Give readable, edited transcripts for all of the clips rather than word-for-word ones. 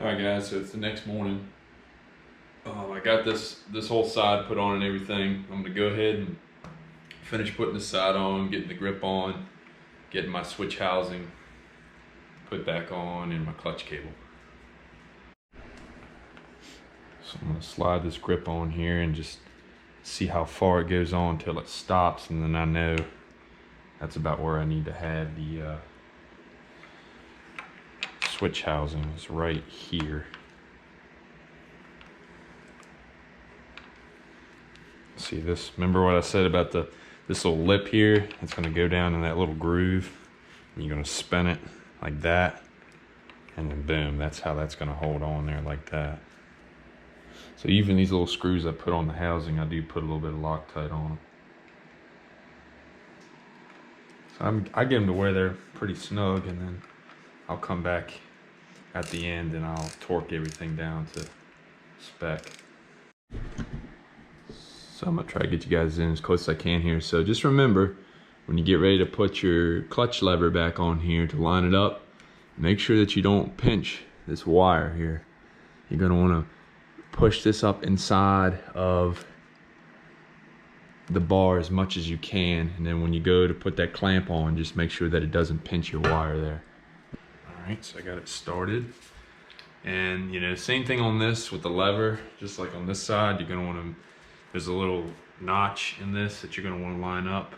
All right, guys. So it's the next morning. I got this whole side put on and everything. I'm gonna go ahead and finish putting the side on, getting the grip on, getting my switch housing put back on, and my clutch cable. So I'm gonna slide this grip on here and just see how far it goes on till it stops, and then I know that's about where I need to have the switch housing is right here. See this, remember what I said about this little lip here? It's gonna go down in that little groove, and you're gonna spin it like that, and then boom, that's how that's gonna hold on there like that. So even these little screws I put on the housing, I do put a little bit of Loctite on them. So I get them to where they're pretty snug, and then I'll come back at the end and I'll torque everything down to spec. So I'm gonna try to get you guys in as close as I can here. So just remember, when you get ready to put your clutch lever back on here to line it up, make sure that you don't pinch this wire here. You're gonna wanna push this up inside of the bar as much as you can. And then when you go to put that clamp on, just make sure that it doesn't pinch your wire there. All right, so I got it started. And you know, same thing on this with the lever, just like on this side, you're gonna wanna, there's a little notch in this that you're gonna wanna line up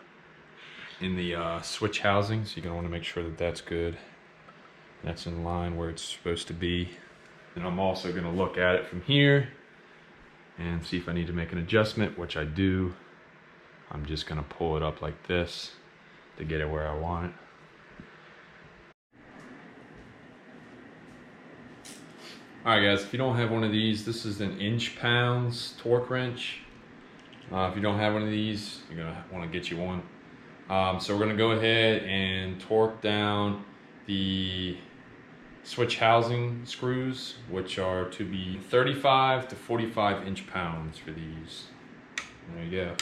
in the switch housing. So you're gonna wanna make sure that that's good. That's in line where it's supposed to be. And I'm also gonna look at it from here and see if I need to make an adjustment, which I do. I'm just gonna pull it up like this to get it where I want it. All right, guys, if you don't have one of these, this is an inch-pounds torque wrench. If you don't have one of these, you're gonna wanna get you one. So we're gonna go ahead and torque down the switch housing screws, which are to be 35 to 45 inch-pounds for these. There you go.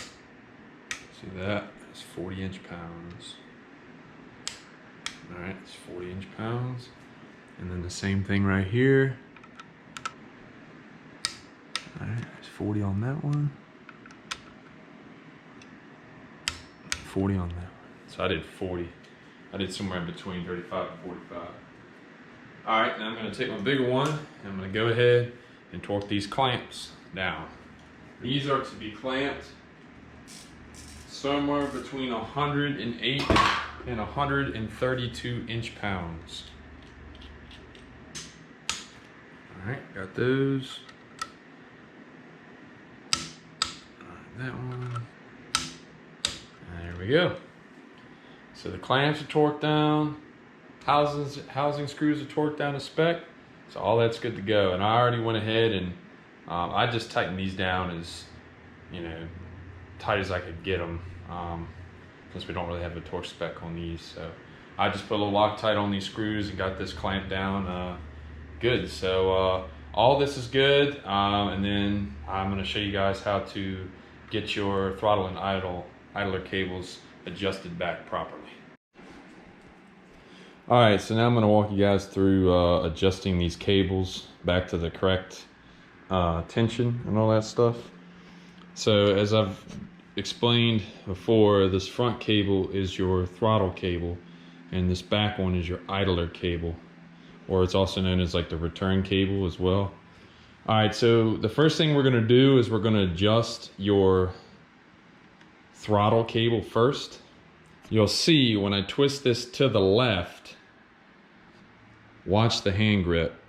See that? It's 40 inch-pounds. All right, it's 40 inch-pounds. And then the same thing right here. All right, there's 40 on that one. 40 on that one. So I did 40. I did somewhere in between 35 and 45. All right, now I'm gonna take my bigger one and I'm gonna go ahead and torque these clamps down. These are to be clamped somewhere between 108 and 132 inch-pounds. All right, got those. That one. There we go. So the clamps are torqued down, housing screws are torqued down to spec, so all that's good to go. And I already went ahead and I just tightened these down as, you know, tight as I could get them, since we don't really have a torque spec on these. So I just put a little Loctite on these screws and got this clamped down good. So all this is good, and then I'm going to show you guys how to get your throttle and idler cables adjusted back properly. All right, so now I'm going to walk you guys through adjusting these cables back to the correct tension and all that stuff. So as I've explained before, this front cable is your throttle cable and this back one is your idler cable, or it's also known as like the return cable as well. All right, so the first thing we're gonna do is we're gonna adjust your throttle cable first. You'll see when I twist this to the left, watch the hand grip.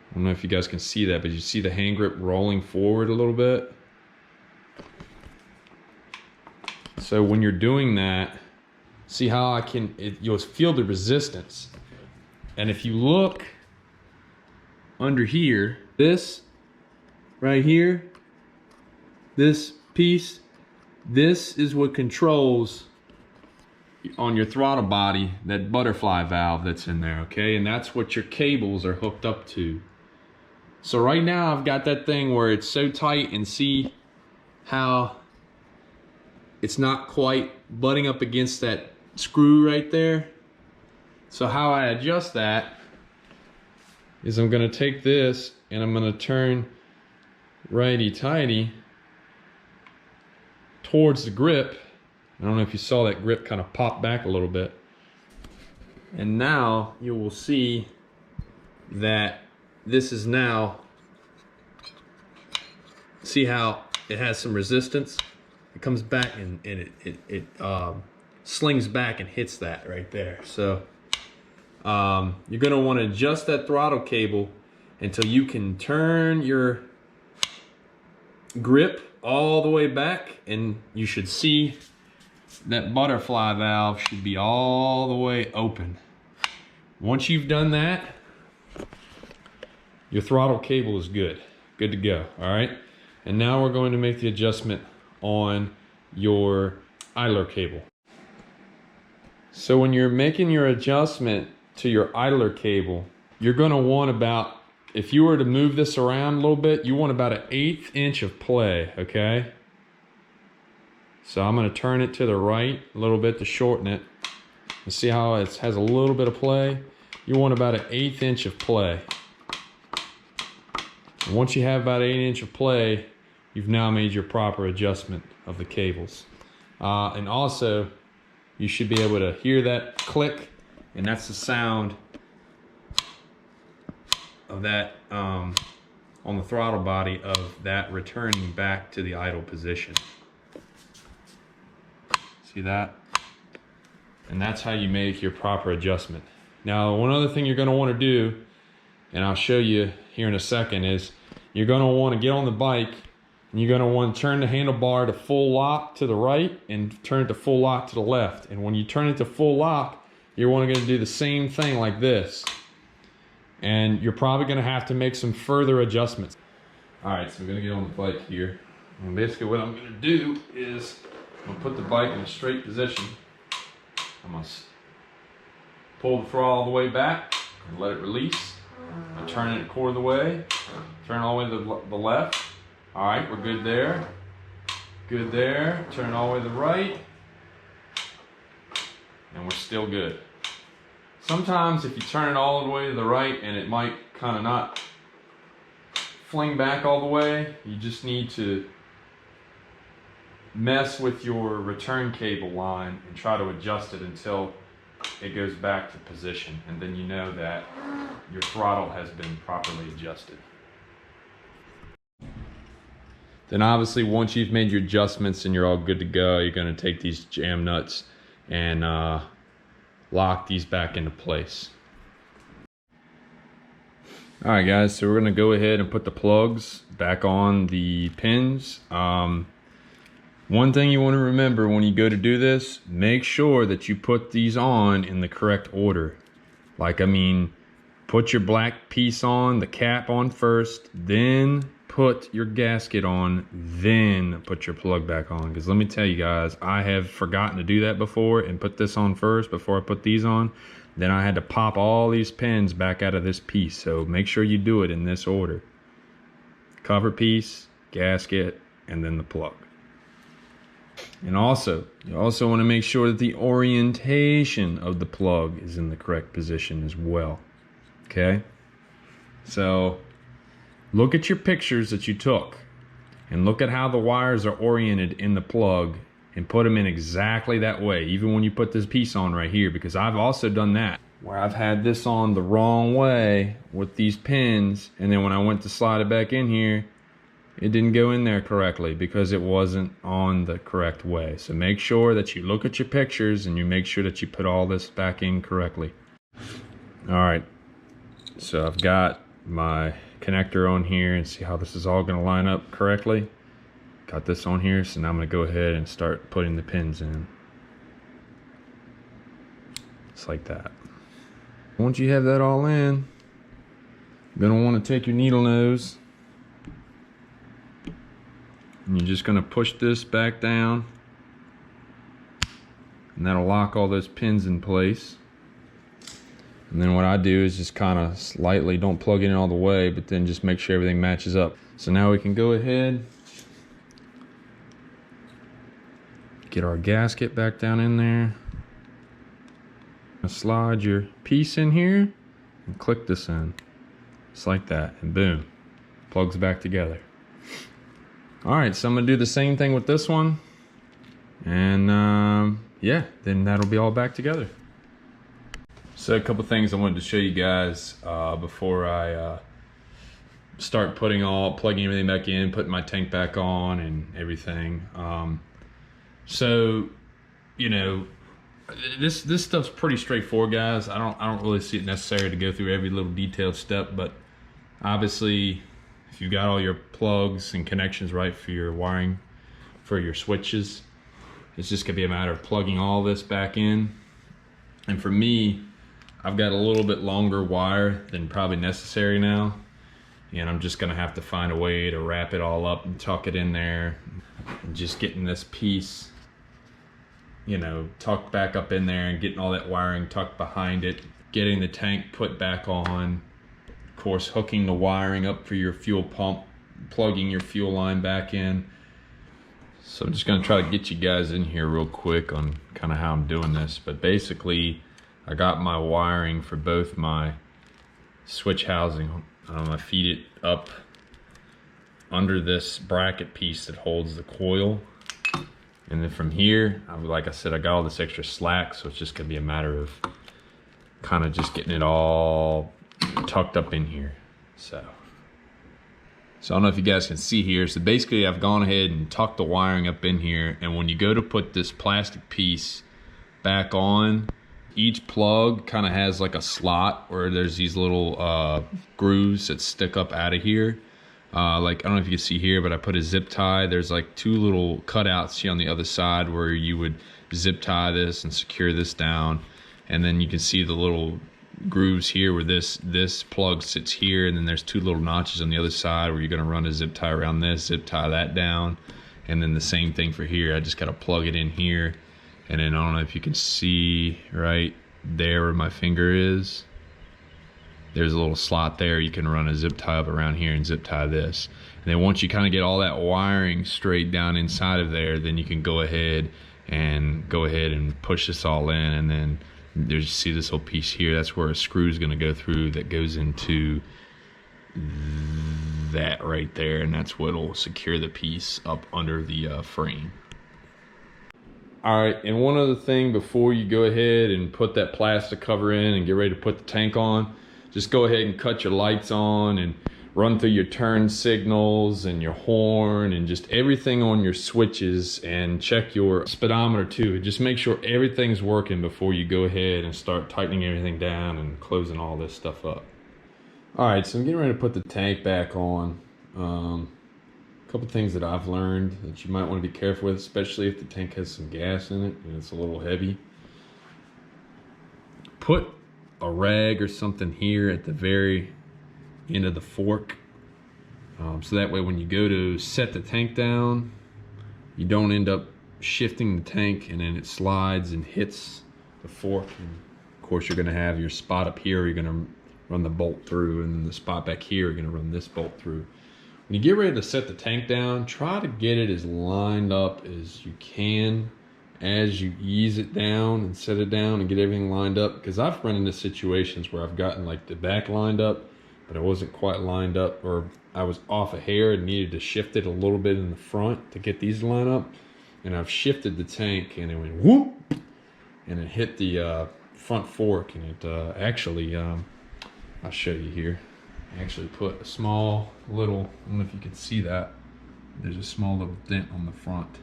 I don't know if you guys can see that, but you see the hand grip rolling forward a little bit. So when you're doing that, see how you'll feel the resistance. And if you look under here, this right here, this piece, this is what controls on your throttle body, that butterfly valve that's in there, okay? And that's what your cables are hooked up to. So right now I've got that thing where it's so tight, and see how it's not quite butting up against that screw right there? So how I adjust that is I'm gonna take this and I'm gonna turn righty-tighty towards the grip. I don't know if you saw that grip kind of pop back a little bit. And now you will see that this is now, see how it has some resistance? It comes back and it slings back and hits that right there. So you're gonna wanna adjust that throttle cable until you can turn your grip all the way back, and you should see that butterfly valve should be all the way open. Once you've done that, your throttle cable is good to go. All right, and now we're going to make the adjustment on your idler cable. So when you're making your adjustment to your idler cable, you're going to want about, if you were to move this around a little bit, you want about an 1/8 inch of play, okay? So I'm going to turn it to the right a little bit to shorten it. And see how it has a little bit of play? You want about an 1/8 inch of play. And once you have about 1/8 inch of play, you've now made your proper adjustment of the cables. And also, you should be able to hear that click, and that's the sound of that on the throttle body of that returning back to the idle position. See that? And that's how you make your proper adjustment. Now, one other thing you're going to want to do, and I'll show you here in a second, is you're going to want to get on the bike and you're going to want to turn the handlebar to full lock to the right and turn it to full lock to the left. And when you turn it to full lock, you're going to do the same thing like this. And you're probably going to have to make some further adjustments. All right, so I'm going to get on the bike here. And basically what I'm going to do is I'm going to put the bike in a straight position. I'm going to pull the throttle all the way back and let it release. I turn it a quarter of the way, turn all the way to the left. All right, we're good there. Good there. Turn all the way to the right. And we're still good. Sometimes if you turn it all the way to the right and it might kind of not fling back all the way, you just need to mess with your return cable line and try to adjust it until it goes back to position, and then you know that your throttle has been properly adjusted. Then obviously once you've made your adjustments and you're all good to go, you're going to take these jam nuts and lock these back into place. All right guys, so we're going to go ahead and put the plugs back on the pins. One thing you want to remember when you go to do this, make sure that you put these on in the correct order. Like, I mean, put your black piece on, the cap on first, then put your gasket on, then put your plug back on. Because let me tell you guys, I have forgotten to do that before and put this on first before I put these on. Then I had to pop all these pins back out of this piece. So make sure you do it in this order. Cover piece, gasket, and then the plug. And also, you also want to make sure that the orientation of the plug is in the correct position as well. Okay? So, look at your pictures that you took and look at how the wires are oriented in the plug and put them in exactly that way, even when you put this piece on right here, because I've also done that, where I've had this on the wrong way with these pins, and then when I went to slide it back in here, it didn't go in there correctly because it wasn't on the correct way. So make sure that you look at your pictures and you make sure that you put all this back in correctly. All right, so I've got my connector on here, and see how this is all going to line up correctly. Got this on here, so now I'm going to go ahead and start putting the pins in. Just like that. Once you have that all in, you're going to want to take your needle nose and you're just going to push this back down, and that'll lock all those pins in place. And then what I do is just kind of slightly, don't plug it in all the way, but then just make sure everything matches up. So now we can go ahead, get our gasket back down in there. Slide your piece in here and click this in. Just like that, and boom, plugs back together. All right, so I'm gonna do the same thing with this one. And yeah, then that'll be all back together. So a couple things I wanted to show you guys before I start plugging everything back in, putting my tank back on and everything. So, you know, this stuff's pretty straightforward, guys. I don't really see it necessary to go through every little detailed step, but obviously if you've got all your plugs and connections right for your wiring for your switches, it's just gonna be a matter of plugging all this back in. And for me, I've got a little bit longer wire than probably necessary now, and I'm just gonna have to find a way to wrap it all up and tuck it in there, and just getting this piece, you know, tucked back up in there and getting all that wiring tucked behind it, getting the tank put back on, of course hooking the wiring up for your fuel pump, plugging your fuel line back in. So I'm just gonna try to get you guys in here real quick on kind of how I'm doing this. But basically, I got my wiring for both my switch housing. I feed it up under this bracket piece that holds the coil. And then from here, like I said, I got all this extra slack, so it's just gonna be a matter of kind of just getting it all tucked up in here. So I don't know if you guys can see here. So basically I've gone ahead and tucked the wiring up in here, and when you go to put this plastic piece back on, each plug kind of has like a slot where there's these little grooves that stick up out of here. Like, I don't know if you can see here, but I put a zip tie. There's like two little cutouts here on the other side where you would zip tie this and secure this down. And then you can see the little grooves here where this plug sits here, and then there's two little notches on the other side where you're going to run a zip tie around this, zip tie that down, and then the same thing for here. I just got to plug it in here, and then I don't know if you can see right there where my finger is, there's a little slot there. You can run a zip tie up around here and zip tie this, and then once you kind of get all that wiring straight down inside of there, then you can go ahead and push this all in. And then there's, you see this whole piece here, that's where a screw is going to go through that goes into that right there, and that's what'll secure the piece up under the frame. All right, and one other thing before you go ahead and put that plastic cover in and get ready to put the tank on, just go ahead and cut your lights on and run through your turn signals and your horn and just everything on your switches, and check your speedometer too. Just make sure everything's working before you go ahead and start tightening everything down and closing all this stuff up. All right, so I'm getting ready to put the tank back on. A couple things that I've learned that you might want to be careful with, especially if the tank has some gas in it and it's a little heavy. Put a rag or something here at the very end of the fork, so that way when you go to set the tank down, you don't end up shifting the tank and then it slides and hits the fork. And of course you're going to have your spot up here you're going to run the bolt through, and then the spot back here you're going to run this bolt through. When you get ready to set the tank down, try to get it as lined up as you can as you ease it down and set it down and get everything lined up, because I've run into situations where I've gotten like the back lined up, but it wasn't quite lined up, or I was off a hair and needed to shift it a little bit in the front to get these to line up, and I've shifted the tank and it went whoop, and it hit the front fork, and it actually, I'll show you here, I actually put a small little, I don't know if you can see that, there's a small little dent on the front.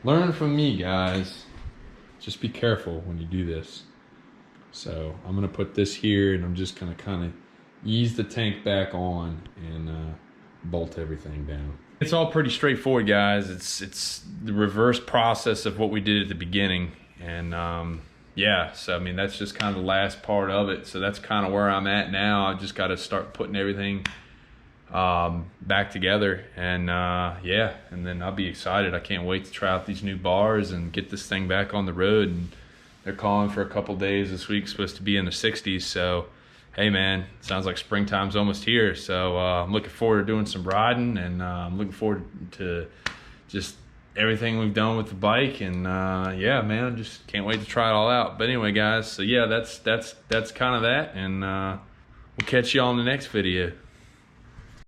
Learn from me, guys. Just be careful when you do this. So I'm gonna put this here, and I'm just gonna kind of ease the tank back on and bolt everything down. It's all pretty straightforward, guys. It's the reverse process of what we did at the beginning, and yeah, so I mean that's just kind of the last part of it. So that's kind of where I'm at now. I just got to start putting everything back together, and yeah, and then I'll be excited. I can't wait to try out these new bars and get this thing back on the road. And they're calling for a couple days this week, supposed to be in the 60s. So hey man, sounds like springtime's almost here. So I'm looking forward to doing some riding, and I'm looking forward to just everything we've done with the bike, and yeah, man, just can't wait to try it all out. But anyway, guys, so yeah, that's kind of that, and we'll catch you on the next video.